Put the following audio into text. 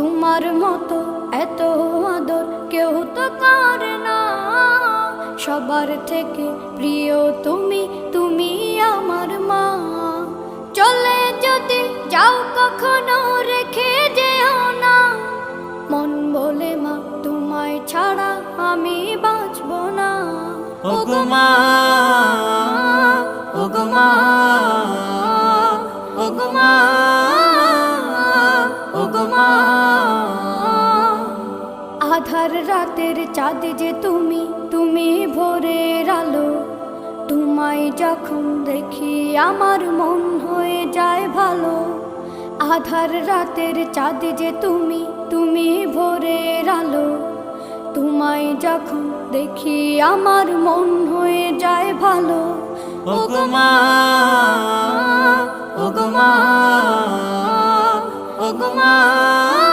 তোমার মতো এত আদর কেউ তো করে না। সবার থেকে প্রিয় তুমি, তুমি আমার মা। চলে যদি যাও কখনো রেখে যেও না, মন বলে মা তোমায় ছাড়া আমি বাঁচব না। ওগো মা, ওগো মা, ওগো মা, ওগো মা। আধার রাতের চাঁদ যে তুমি, তুমি ভোরের আলো। তোমায় যখন দেখি আমার মন হয়ে যায় ভালো। আধার রাতের চাঁদ যে তুমি, তুমি ভোরের আলো। তোমায় যখন দেখি আমার মন হয়ে যায় ভালো। ওগো মা, ওগো মা, ওগো মা।